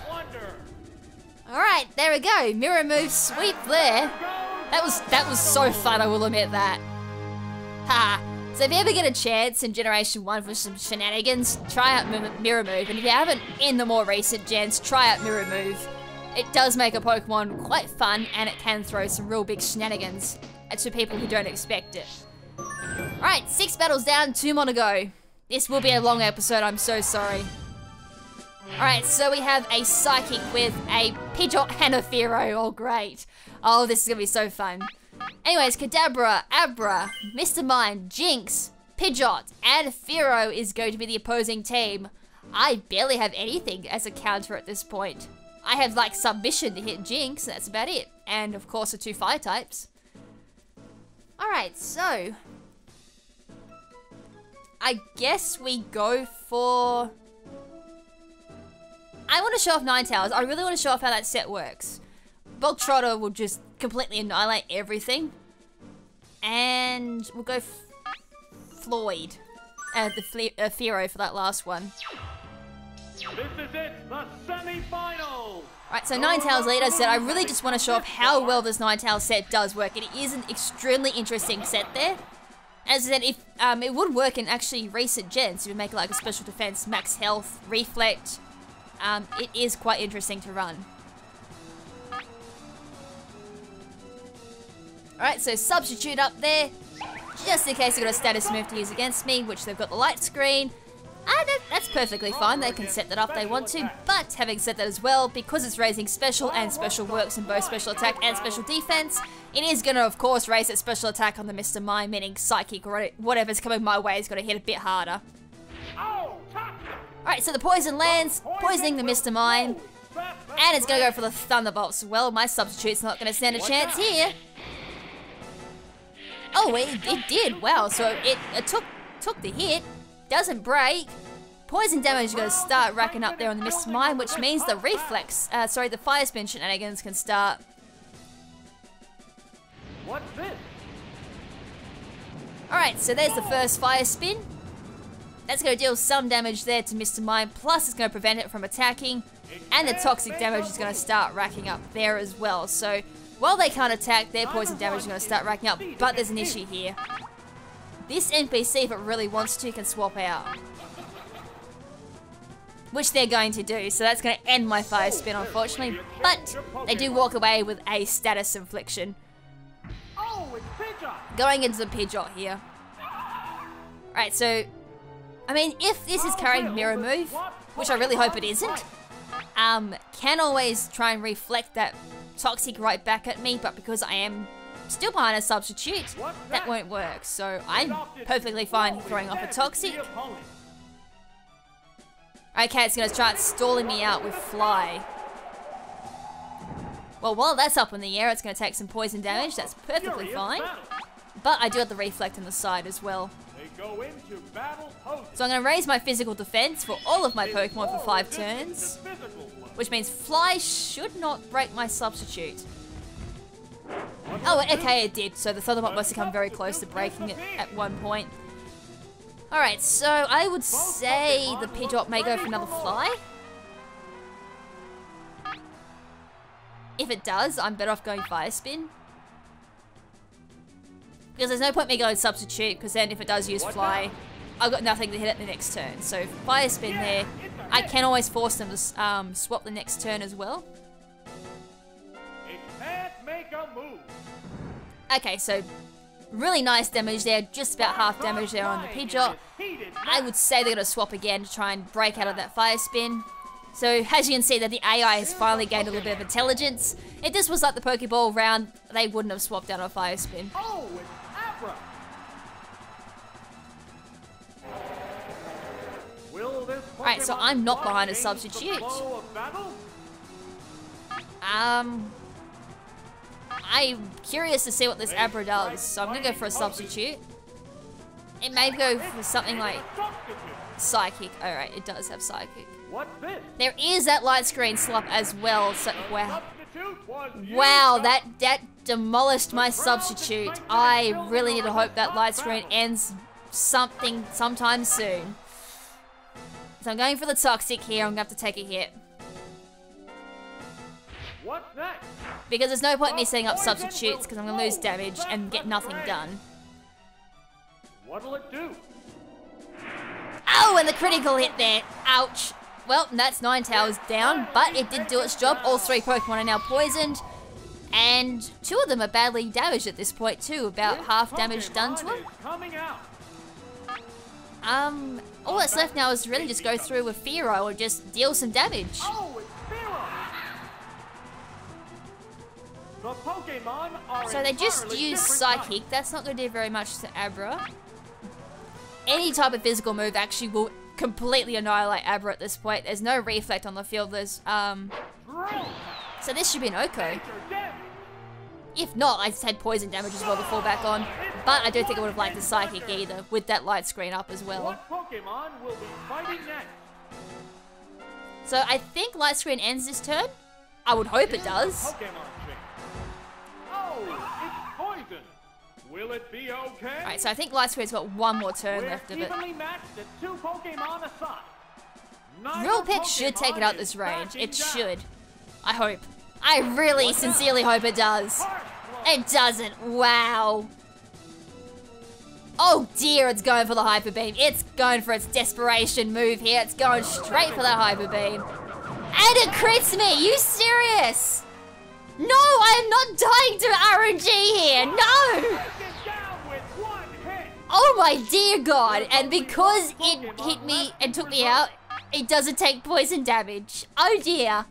Alright, there we go. Mirror Move sweep there. That was so fun, I will admit that. Ha! So if you ever get a chance in Generation 1 for some shenanigans, try out Mirror Move. And if you haven't in the more recent gens, try out Mirror Move. It does make a Pokemon quite fun, and it can throw some real big shenanigans to people who don't expect it. Alright, 6 battles down, 2 more to go. This will be a long episode, I'm so sorry. Alright, so we have a Psychic with a Pidgeot and a Fearow. Oh, great. Oh, this is going to be so fun. Anyways, Kadabra, Abra, Mr. Mime, Jinx, Pidgeot, and Fearow is going to be the opposing team. I barely have anything as a counter at this point. I have, like, Submission to hit Jinx, that's about it. And, of course, the 2 Fire types. Alright, so... I guess we go for... I want to show off Ninetales. I really want to show off how that set works. Bog Trotter will just completely annihilate everything. And we'll go Floyd. The Fearow for that last one. This is it, the semi-finals. Right, so Ninetales leader said, I really just want to show off how well this Ninetales set does work. It is an extremely interesting set there. As I said, if it would work in actually recent gens, you would make it like a special defense, max health, reflect. It is quite interesting to run. Alright, so substitute up there, just in case they've got a status move to use against me, which they've got the light screen. That's perfectly fine, they can set that up if they want to, but having said that as well, because it's raising special and special works in both special attack and special defense, it is going to, of course, raise its special attack on the Mr. Mime, meaning Psychic or whatever's coming my way is going to hit a bit harder. Alright, so the poison lands, poisoning the Mr. Mime, and it's going to go for the Thunderbolts. Well, my substitute's not going to stand a chance here. Oh, it did. Wow, so it took the hit. Doesn't break. Poison damage is going to start racking up there on the Mr. Mime, which means the reflex, the Fire Spin shenanigans can start. What's this? Alright, so there's the first Fire Spin. That's going to deal some damage there to Mr. Mime, plus it's going to prevent it from attacking, and the toxic damage is going to start racking up there as well. So, while they can't attack, their poison damage is going to start racking up, but there's an issue here. This NPC, if it really wants to, can swap out. Which they're going to do, so that's going to end my Fire Spin, unfortunately. But they do walk away with a status infliction. Going into the Pidgeot here. Alright, so... I mean, if this is carrying Mirror Move, which I really hope it isn't, can always try and reflect that Toxic right back at me, but because I am still behind a substitute, that won't work. So I'm perfectly fine throwing off a Toxic. Okay, it's going to start stalling me out with Fly. Well, while that's up in the air, it's going to take some poison damage. That's perfectly fine. But I do have the reflect on the side as well. So I'm going to raise my physical defense for all of my Pokemon for 5 turns. Which means Fly should not break my substitute. Oh, okay, it did. So the Thunderbolt must have come very close to breaking it at one point. Alright, so I would say the Pidgeot may go for another fly. If it does, I'm better off going Fire Spin. Because there's no point me going Substitute, because then if it does use Fly, I've got nothing to hit it the next turn. So Fire Spin there. I can always force them to swap the next turn as well. It can't make a move. Okay, so really nice damage there. Just about half damage there on the Pidgeot. I would say they're going to swap again to try and break out of that Fire Spin. So as you can see that the AI has finally gained a little bit of intelligence. If this was like the Pokeball round, they wouldn't have swapped out on Fire Spin. Oh, it's Abra. Alright, so I'm not behind a substitute. I'm curious to see what this Abra does, so I'm gonna go for a substitute. It may go for something like Psychic. Alright, it does have Psychic. There is that light screen slop as well, so wow. Wow, that demolished my substitute. I really need to hope that light screen ends sometime soon. So I'm going for the Toxic here, I'm gonna have to take a hit. What's next? Because there's no point in me setting up substitutes because I'm gonna lose damage and get nothing done. What'll it do? Oh, and the critical hit there. Ouch. Well, that's 9 towers down, but it did do its job. All 3 Pokemon are now poisoned. And 2 of them are badly damaged at this point too. About half damage done to them. All that's left now is really just go through with Fearow or just deal some damage. Oh, it's Fearow. The Pokemon are so they just use Psychic. That's not going to do very much to Abra. Any type of physical move actually will completely annihilate Abra at this point. There's no Reflect on the field. There's so this should be an Oko. If not, I just had poison damage as well to fall back on. But I don't think I would have liked the Psychic either, with that light screen up as well. What Pokemon will be fighting next? So I think light screen ends this turn. I would hope it does. Oh, it's poison. Will it be okay? Alright, so I think light screen's got one more turn We're left of it. evenly matched at 2 Pokemon aside. Real Pick should take it out this range. It should. I hope. I really sincerely hope it does. It doesn't. Wow. Oh dear, it's going for the Hyper Beam. It's going for its desperation move here. It's going straight for that Hyper Beam. And it crits me. You serious? No, I am not dying to RNG here. No. Oh my dear God. And because it hit me and took me out, it doesn't take poison damage. Oh dear.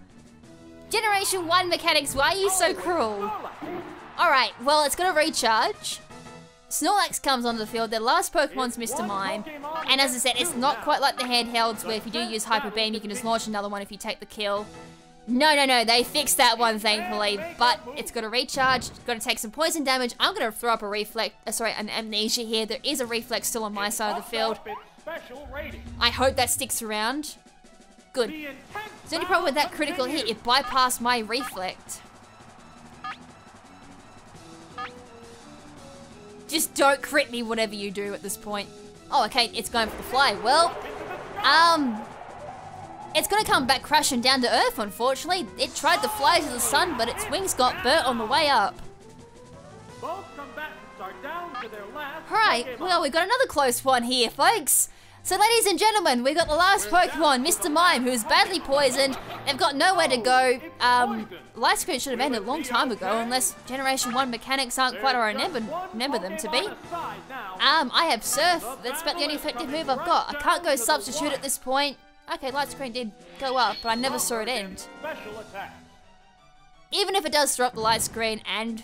Generation 1 mechanics, why are you so cruel? Alright, well, it's gonna recharge. Snorlax comes onto the field. Their last Pokemon's Mr. Mime. And as I said, it's not quite like the handhelds where if you do use Hyper Beam, you can just launch another one if you take the kill. No, no, no, they fixed that one, thankfully. But it's got to recharge, got to take some poison damage. I'm going to throw up a an Amnesia here. There is a Reflex still on my side of the field. I hope that sticks around. Good. The only problem with that critical hit, it bypassed my Reflect. Just don't crit me whatever you do at this point. Oh, okay, it's going for the fly. Well, it's gonna come back crashing down to Earth, unfortunately. It tried to fly to the sun, but its wings got burnt on the way up. Alright, well, we've got another close one here, folks. So, ladies and gentlemen, we've got the last Pokemon, Mr. Mime, who's badly poisoned. They've got nowhere to go. Light Screen should have ended a long time ago, unless Generation 1 mechanics aren't quite where I remember them to be. I have Surf. That's about the only effective move I've got. I can't go Substitute at this point. Okay, Light Screen did go up, but I never saw it end. Even if it does throw up the Light Screen and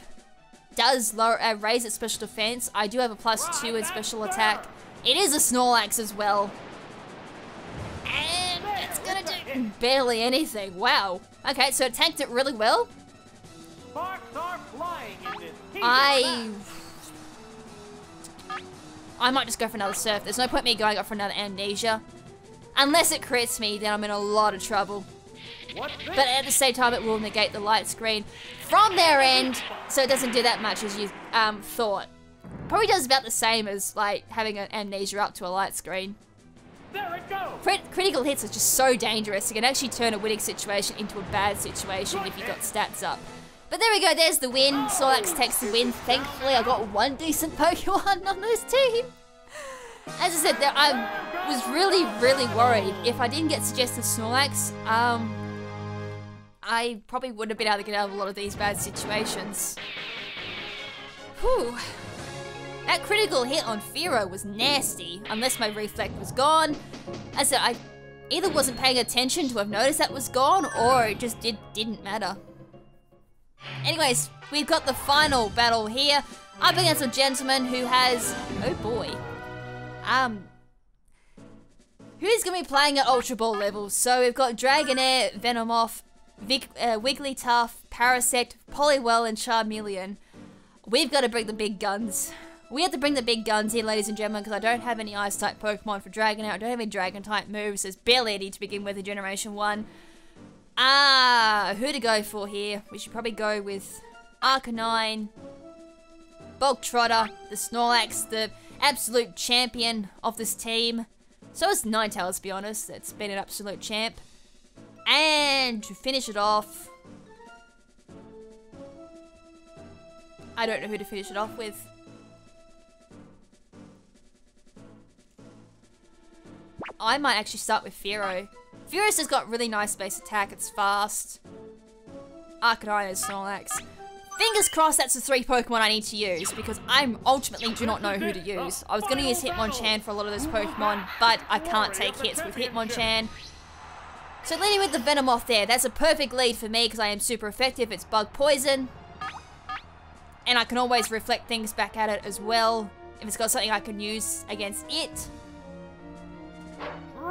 does raise its special defense, I do have a +2 in special attack. It is a Snorlax as well. And it's gonna do barely anything. Wow. Okay, so it tanked it really well. I might just go for another Surf. There's no point me going up for another Amnesia. Unless it crits me, then I'm in a lot of trouble. But at the same time, it will negate the light screen from their end, so it doesn't do that much as you thought. Probably does about the same as like having an amnesia up to a light screen. There it goes. Critical hits are just so dangerous. It can actually turn a winning situation into a bad situation if you got stats up. But there we go, there's the win. Snorlax takes the win. Thankfully, I got one decent Pokemon on this team. As I said, I was really, really worried. If I didn't get suggested Snorlax, I probably wouldn't have been able to get out of a lot of these bad situations. Whew. That critical hit on Fearow was nasty, unless my reflect was gone. As I said, I either wasn't paying attention to have noticed that was gone, or it just didn't matter. Anyways, we've got the final battle here, up against a gentleman who has, oh boy, who's going to be playing at Ultra Ball levels. So we've got Dragonair, Venomoth, Wigglytuff, Parasect, Poliwhirl, and Charmeleon. We've got to bring the big guns. We have to bring the big guns here, ladies and gentlemen, because I don't have any Ice-type Pokemon for Dragonair. I don't have any Dragon-type moves. There's barely any to begin with in Generation 1. Who to go for here? We should probably go with Arcanine, Bulk Trotter, the Snorlax, the absolute champion of this team. So is Ninetales, to be honest. It's been an absolute champ. And to finish it off, I don't know who to finish it off with. I might actually start with Fearow. Fearow has got really nice base attack, it's fast. Arcanine is Snorlax. Fingers crossed that's the 3 Pokemon I need to use, because I ultimately do not know who to use. I was going to use Hitmonchan for a lot of those Pokemon, but I can't take hits with Hitmonchan. So leading with the Venomoth there, that's a perfect lead for me because I am super effective. It's Bug Poison. And I can always reflect things back at it as well, if it's got something I can use against it.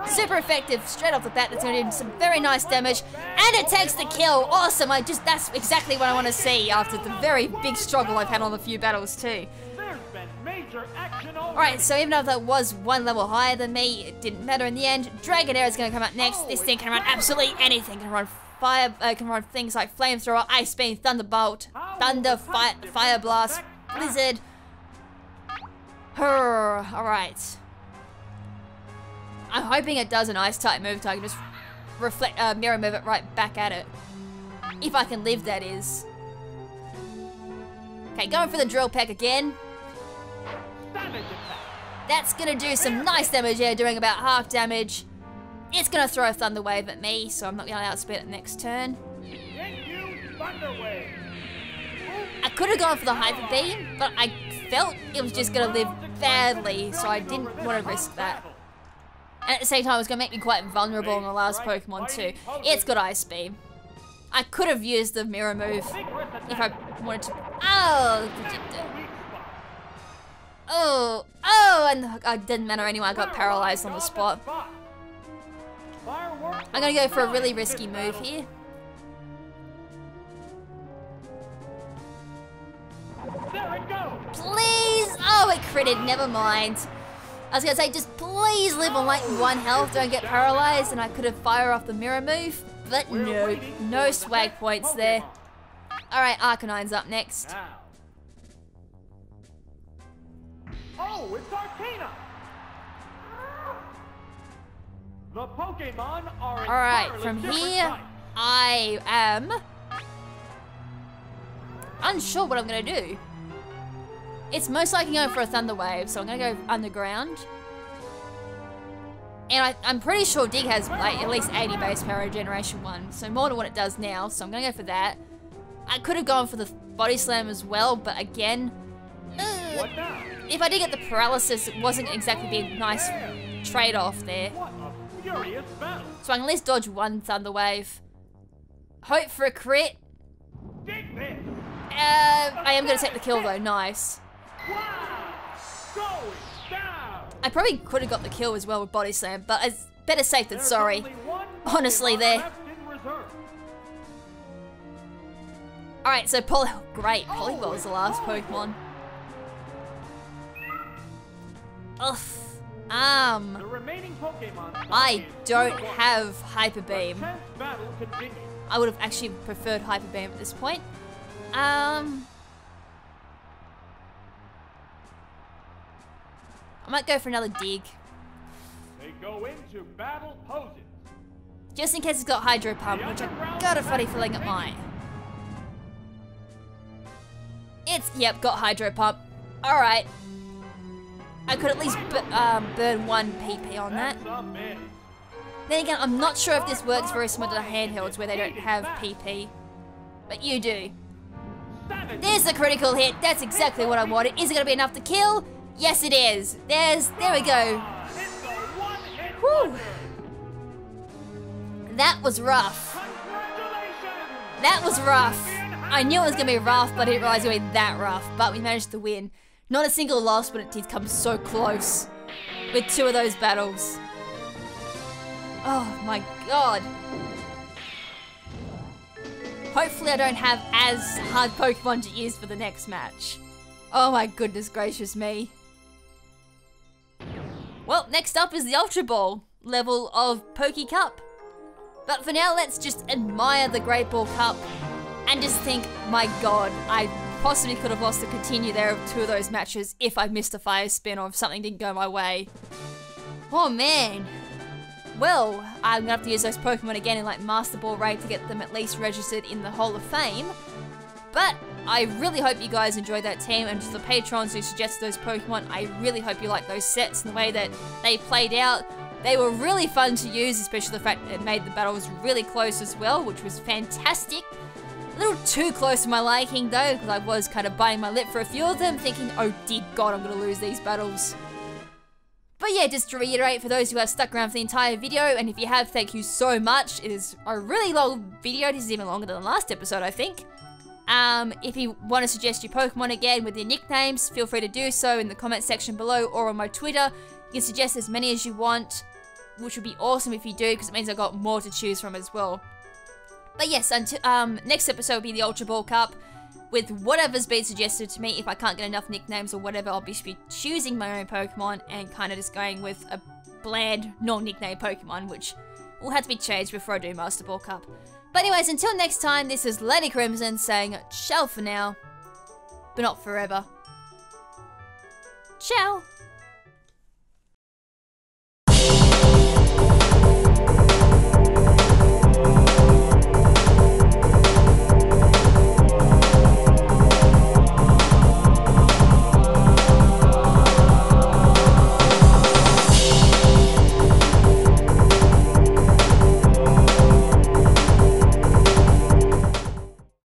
Super effective, straight off the bat. That's going to do some very nice damage. And it takes the kill. Awesome. That's exactly what I want to see after the very big struggle I've had on a few battles too. Alright, so even though that was one level higher than me, it didn't matter in the end. Dragonair is going to come up next. This thing can run absolutely anything. Can run fire, can run things like Flamethrower, Ice Beam, Thunderbolt, Thunder, Fire Blast, Blizzard. Alright. I'm hoping it does an Ice-type move so I can just reflect, mirror move it right back at it. If I can live, that is. Okay, going for the Drill Peck again. That's gonna do some nice damage here, doing about half damage. It's gonna throw a Thunder Wave at me, so I'm not gonna outspeed it next turn. I could have gone for the Hyper Beam, but I felt it was just gonna live badly, so I didn't want to risk that. And at the same time, it was going to make me quite vulnerable in the last Pokemon too. It's got Ice Beam. I could have used the Mirror move if I wanted to. Oh, and it didn't matter anyway, I got paralyzed on the spot. I'm going to go for a really risky move here. Please! Oh, it critted, never mind. I was going to say, just please live on like 1 health, don't get paralyzed, and I could have fired off the mirror move, but no, no swag points there. Alright, Arcanine's up next. Oh, it's Arcana! The Pokemon are alright, from here, I am unsure what I'm going to do. It's most likely going for a Thunder Wave, so I'm going to go Underground. And I'm pretty sure Dig has like at least 80 base power in Generation 1, so more than what it does now, so I'm going to go for that. I could have gone for the Body Slam as well, but again, if I did get the Paralysis, it wasn't exactly be a nice trade-off there. So I can at least dodge 1 Thunder Wave. Hope for a crit. I am going to take the kill though, nice. I probably could have got the kill as well with Body Slam, but it's better safe than sorry. Honestly there. Alright, so great, Poliwhirl was the last Pokemon. Ugh. The remaining Pokemon I don't is have Hyper Beam. 10th battle continues. I would have actually preferred Hyper Beam at this point. I might go for another dig. They go into battle poses. Just in case it's got Hydro Pump, which I got a funny feeling it might. Yep, got Hydro Pump. Alright. I could at least burn 1 PP on that. Then again, I'm not sure if this works very similar to handhelds where they don't have PP. But you do. There's the critical hit. That's exactly what I wanted. Is it going to be enough to kill? Yes, it is. There we go. Whew. That was rough. That was rough. I knew it was going to be rough, but I didn't realize it would be that rough. But we managed to win. Not a single loss, but it did come so close with 2 of those battles. Oh my god. Hopefully I don't have as hard Pokemon to use for the next match. Oh my goodness gracious me. Well, next up is the Ultra Ball level of Poke Cup. But for now, let's just admire the Great Ball Cup and just think, my god, I possibly could have lost the continue there of 2 of those matches if I missed a fire spin or if something didn't go my way. Oh man. Well, I'm gonna have to use those Pokemon again in like Master Ball Raid to get them at least registered in the Hall of Fame. But I really hope you guys enjoyed that team, and just the patrons who suggested those Pokemon, I really hope you like those sets and the way that they played out. They were really fun to use, especially the fact that it made the battles really close as well, which was fantastic. A little too close to my liking though, because I was kind of biting my lip for a few of them, thinking, oh dear god, I'm going to lose these battles. But yeah, just to reiterate, for those who have stuck around for the entire video, and if you have, thank you so much. It is a really long video. This is even longer than the last episode, I think. If you want to suggest your Pokemon again with your nicknames, feel free to do so in the comment section below or on my Twitter. You can suggest as many as you want, which would be awesome if you do, because it means I've got more to choose from as well. But yes, until, next episode will be the Ultra Ball Cup, with whatever's been suggested to me. If I can't get enough nicknames or whatever, I'll be choosing my own Pokemon and kind of just going with a bland, non-nickname Pokemon, which will have to be changed before I do Master Ball Cup. But anyways, until next time, this is Lady KrimZen saying ciao for now, but not forever. Ciao!